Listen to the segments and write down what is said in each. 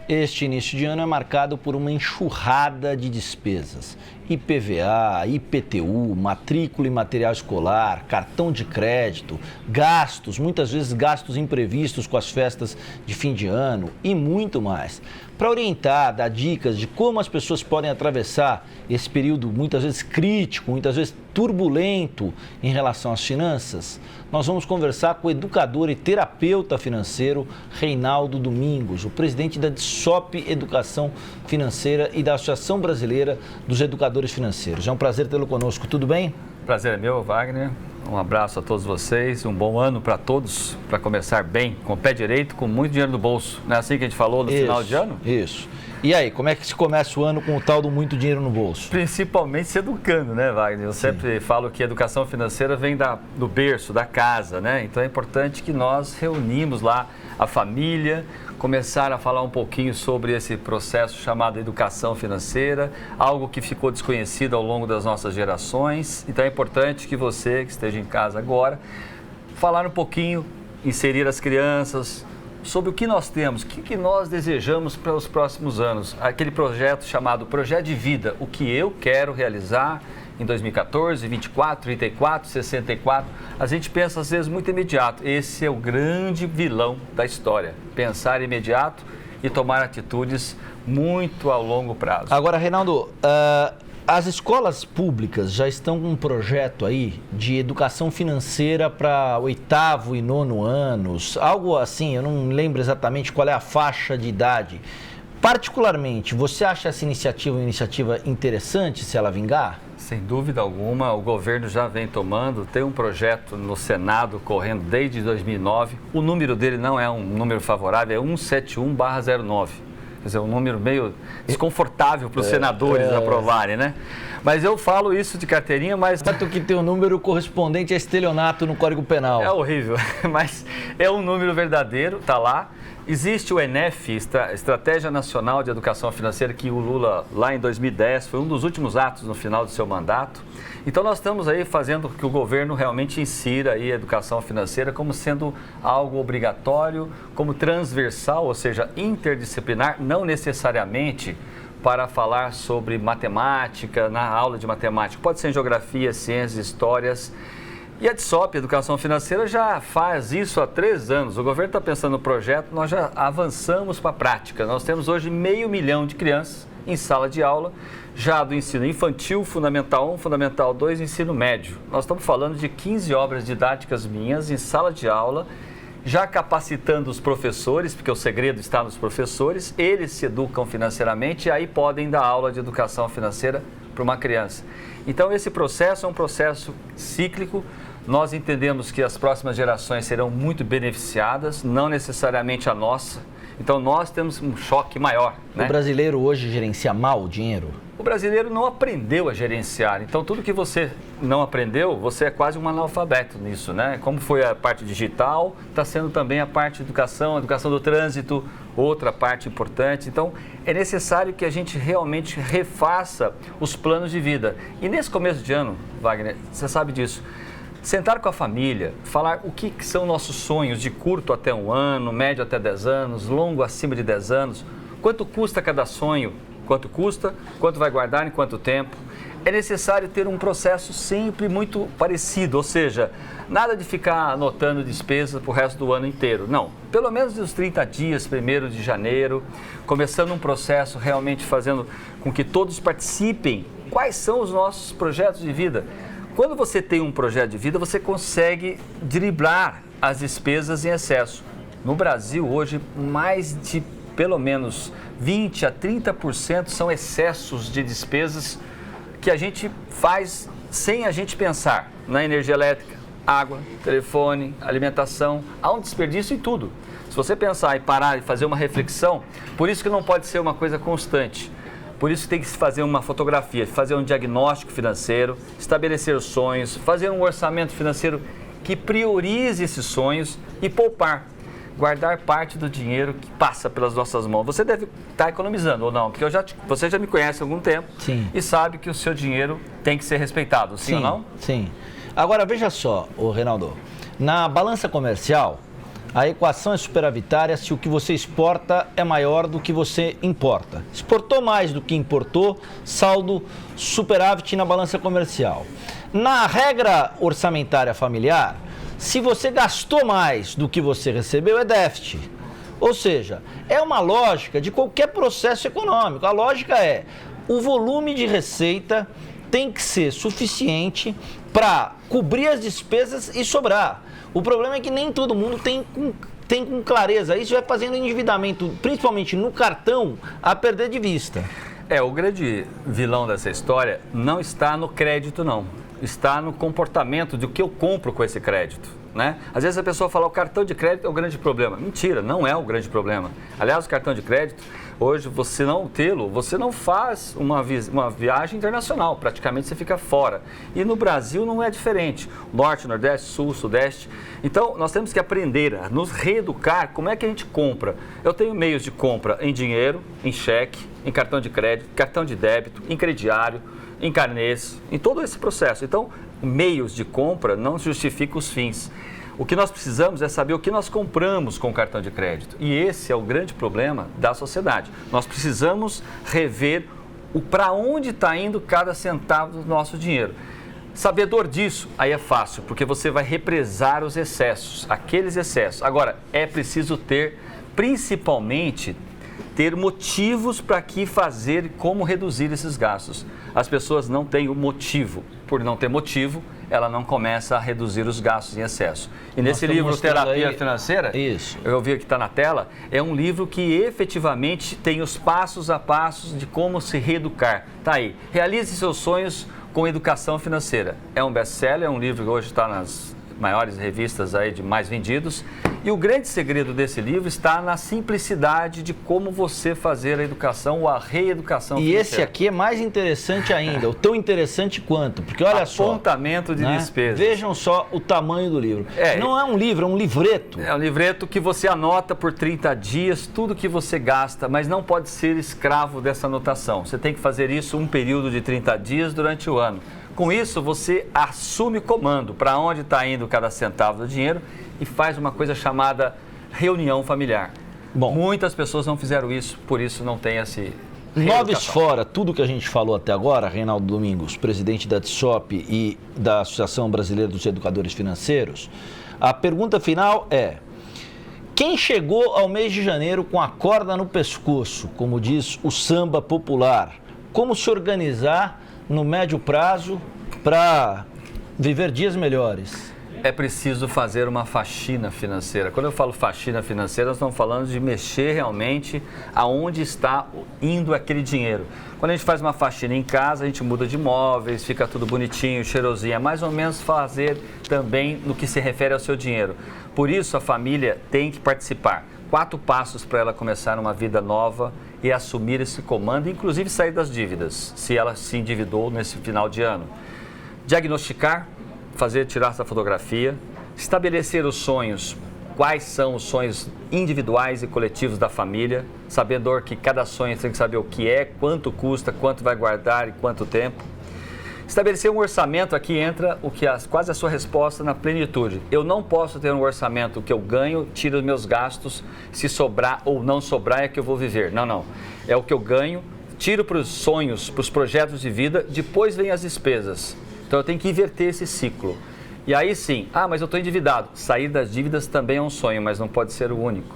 Este início de ano é marcado por uma enxurrada de despesas. IPVA, IPTU, matrícula e material escolar, cartão de crédito, gastos, muitas vezes gastos imprevistos com as festas de fim de ano e muito mais. Para orientar, dar dicas de como as pessoas podem atravessar esse período muitas vezes crítico, muitas vezes turbulento em relação às finanças, nós vamos conversar com o educador e terapeuta financeiro Reinaldo Domingos, o presidente da DSOP Educação Financeira e da Associação Brasileira dos Educadores Financeiros. É um prazer tê-lo conosco, tudo bem? Prazer é meu, Wagner. Um abraço a todos vocês, um bom ano para todos, para começar bem, com o pé direito, com muito dinheiro no bolso. Não é assim que a gente falou no final de ano? Isso. E aí, como é que se começa o ano com o tal do muito dinheiro no bolso? Principalmente se educando, né, Wagner? Eu sempre falo que a educação financeira vem do berço, da casa, né? Então é importante que nós reunimos lá a família, começar a falar um pouquinho sobre esse processo chamado educação financeira, algo que ficou desconhecido ao longo das nossas gerações. Então é importante que você, que esteja em casa agora, falar um pouquinho, inserir as crianças sobre o que nós temos, o que nós desejamos para os próximos anos. Aquele projeto chamado Projeto de Vida, o que eu quero realizar em 2014, 24, 34, 64. A gente pensa às vezes muito imediato. Esse é o grande vilão da história. Pensar imediato e tomar atitudes muito ao longo prazo. Agora, Reinaldo, as escolas públicas já estão com um projeto aí de educação financeira para 8º e 9º anos, algo assim, eu não lembro exatamente qual é a faixa de idade. Particularmente, você acha essa iniciativa uma iniciativa interessante, se ela vingar? Sem dúvida alguma, o governo já vem tomando, tem um projeto no Senado correndo desde 2009, o número dele não é um número favorável, é 171/09. Quer dizer, um número meio desconfortável para os senadores aprovarem, né? Mas eu falo isso de carteirinha, mas... Tanto que tem um número correspondente a estelionato no Código Penal. É horrível, mas é um número verdadeiro, está lá. Existe o ENEF, Estratégia Nacional de Educação Financeira, que o Lula, lá em 2010, foi um dos últimos atos no final do seu mandato. Então, nós estamos aí fazendo que o governo realmente insira aí a educação financeira como sendo algo obrigatório, como transversal, ou seja, interdisciplinar, não necessariamente para falar sobre matemática, na aula de matemática. Pode ser em geografia, ciências, histórias. E a DSOP, Educação Financeira, já faz isso há 3 anos. O governo está pensando no projeto, nós já avançamos para a prática. Nós temos hoje 500 mil de crianças em sala de aula, já do ensino infantil, Fundamental 1, Fundamental 2 e ensino médio. Nós estamos falando de 15 obras didáticas minhas em sala de aula, já capacitando os professores, porque o segredo está nos professores, eles se educam financeiramente e aí podem dar aula de educação financeira para uma criança. Então, esse processo é um processo cíclico. Nós entendemos que as próximas gerações serão muito beneficiadas, não necessariamente a nossa. Então, nós temos um choque maior, né? O brasileiro hoje gerencia mal o dinheiro? O brasileiro não aprendeu a gerenciar. Então, tudo que você não aprendeu, você é quase um analfabeto nisso, né? Como foi a parte digital, está sendo também a parte de educação, educação do trânsito, outra parte importante. Então, é necessário que a gente realmente refaça os planos de vida. E nesse começo de ano, Wagner, você sabe disso, sentar com a família, falar o que são nossos sonhos de curto até 1 ano, médio até 10 anos, longo acima de 10 anos, quanto custa cada sonho, quanto custa, quanto vai guardar em quanto tempo. É necessário ter um processo sempre muito parecido, ou seja, nada de ficar anotando despesas para o resto do ano inteiro. Não, pelo menos nos 30 dias, 1º de janeiro, começando um processo realmente fazendo com que todos participem. Quais são os nossos projetos de vida? Quando você tem um projeto de vida, você consegue driblar as despesas em excesso. No Brasil, hoje, mais de pelo menos 20% a 30% são excessos de despesas que a gente faz sem a gente pensar na energia elétrica, água, telefone, alimentação. Há um desperdício em tudo. Se você pensar e parar e fazer uma reflexão, por isso que não pode ser uma coisa constante. Por isso que tem que se fazer uma fotografia, fazer um diagnóstico financeiro, estabelecer os sonhos, fazer um orçamento financeiro que priorize esses sonhos e poupar. Guardar parte do dinheiro que passa pelas nossas mãos. Você deve estar economizando ou não? Porque você já me conhece há algum tempo. Sim. E sabe que o seu dinheiro tem que ser respeitado, sim ou não? Sim. Agora, veja só, Reinaldo, na balança comercial, A equação é superavitária se o que você exporta é maior do que você importa. Exportou mais do que importou, saldo superávit na balança comercial. Na regra orçamentária familiar, se você gastou mais do que você recebeu, é déficit. Ou seja, é uma lógica de qualquer processo econômico. A lógica é, o volume de receita tem que ser suficiente para cobrir as despesas e sobrar. O problema é que nem todo mundo tem com clareza. Isso vai fazendo o endividamento, principalmente no cartão, a perder de vista. O grande vilão dessa história não está no crédito, não. Está no comportamento do que eu compro com esse crédito, né? Às vezes a pessoa fala, o cartão de crédito é o grande problema. Mentira, não é o grande problema. Aliás, o cartão de crédito, hoje, você não tê-lo, você não faz uma viagem internacional, praticamente você fica fora. E no Brasil não é diferente. Norte, Nordeste, Sul, Sudeste. Então, nós temos que aprender a nos reeducar. Como é que a gente compra? Eu tenho meios de compra em dinheiro, em cheque, em cartão de crédito, cartão de débito, em crediário, em carnês, em todo esse processo. Então, meios de compra não justificam os fins. O que nós precisamos é saber o que nós compramos com o cartão de crédito. E esse é o grande problema da sociedade. Nós precisamos rever para onde está indo cada centavo do nosso dinheiro. Sabedor disso, aí é fácil, porque você vai represar os excessos, aqueles excessos. Agora, é preciso principalmente, ter motivos para que fazer e como reduzir esses gastos. As pessoas não têm o motivo. Por não ter motivo, ela não começa a reduzir os gastos em excesso. E nesse livro, Terapia Financeira, eu vi que está na tela, é um livro que efetivamente tem os passos a passos de como se reeducar. Está aí. Realize seus sonhos com educação financeira. É um best-seller, é um livro que hoje está nas maiores revistas aí de mais vendidos. E o grande segredo desse livro está na simplicidade de como você fazer a educação ou a reeducação financeira. E esse aqui é mais interessante ainda, o tão interessante quanto, porque olha só... Apontamento de despesas. Vejam só o tamanho do livro. Não é um livro, é um livreto. É um livreto que você anota por 30 dias, tudo que você gasta, mas não pode ser escravo dessa anotação. Você tem que fazer isso um período de 30 dias durante o ano. Com isso, você assume o comando para onde está indo cada centavo do dinheiro e faz uma coisa chamada reunião familiar. Bom, muitas pessoas não fizeram isso, por isso não tem esse... Noves fora, tudo que a gente falou até agora, Reinaldo Domingos, presidente da TSOP e da Associação Brasileira dos Educadores Financeiros, a pergunta final é: quem chegou ao mês de janeiro com a corda no pescoço, como diz o samba popular, como se organizar no médio prazo para viver dias melhores? É preciso fazer uma faxina financeira. Quando eu falo faxina financeira, nós estamos falando de mexer realmente aonde está indo aquele dinheiro. Quando a gente faz uma faxina em casa, a gente muda de móveis, fica tudo bonitinho, cheirosinho. É mais ou menos fazer também no que se refere ao seu dinheiro. Por isso, a família tem que participar. 4 passos para ela começar uma vida nova e assumir esse comando, inclusive sair das dívidas, se ela se endividou nesse final de ano. Diagnosticar, tirar essa fotografia, estabelecer os sonhos, quais são os sonhos individuais e coletivos da família, sabendo que cada sonho tem que saber o que é, quanto custa, quanto vai guardar e quanto tempo. Estabelecer um orçamento, aqui entra quase a sua resposta na plenitude. Eu não posso ter um orçamento que eu ganho, tiro os meus gastos, se sobrar ou não sobrar é que eu vou viver. Não. É o que eu ganho, tiro para os sonhos, para os projetos de vida, depois vem as despesas. Então eu tenho que inverter esse ciclo. E aí sim, mas eu estou endividado. Sair das dívidas também é um sonho, mas não pode ser o único.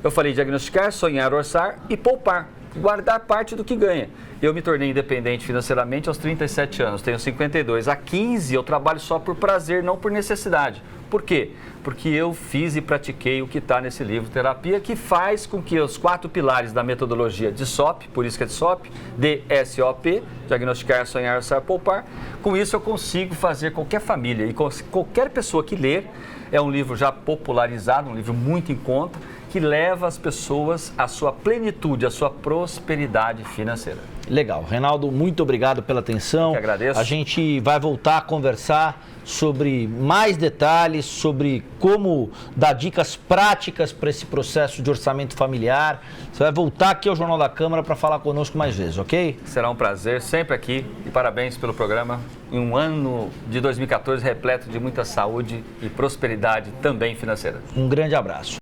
Eu falei diagnosticar, sonhar, orçar e poupar. Guardar parte do que ganha. Eu me tornei independente financeiramente aos 37 anos, tenho 52. Há 15 eu trabalho só por prazer, não por necessidade. Por quê? Porque eu fiz e pratiquei o que está nesse livro Terapia, que faz com que os 4 pilares da metodologia de SOP, por isso que é de SOP, DSOP, diagnosticar, sonhar, orçar, poupar. Com isso eu consigo fazer qualquer família e qualquer pessoa que ler. É um livro já popularizado, um livro muito em conta, que leva as pessoas à sua plenitude, à sua prosperidade financeira. Legal. Reinaldo, muito obrigado pela atenção. Eu que agradeço. A gente vai voltar a conversar sobre mais detalhes, sobre como dar dicas práticas para esse processo de orçamento familiar. Você vai voltar aqui ao Jornal da Câmara para falar conosco mais vezes, ok? Será um prazer, sempre aqui, e parabéns pelo programa. Em um ano de 2014 repleto de muita saúde e prosperidade também financeira. Um grande abraço.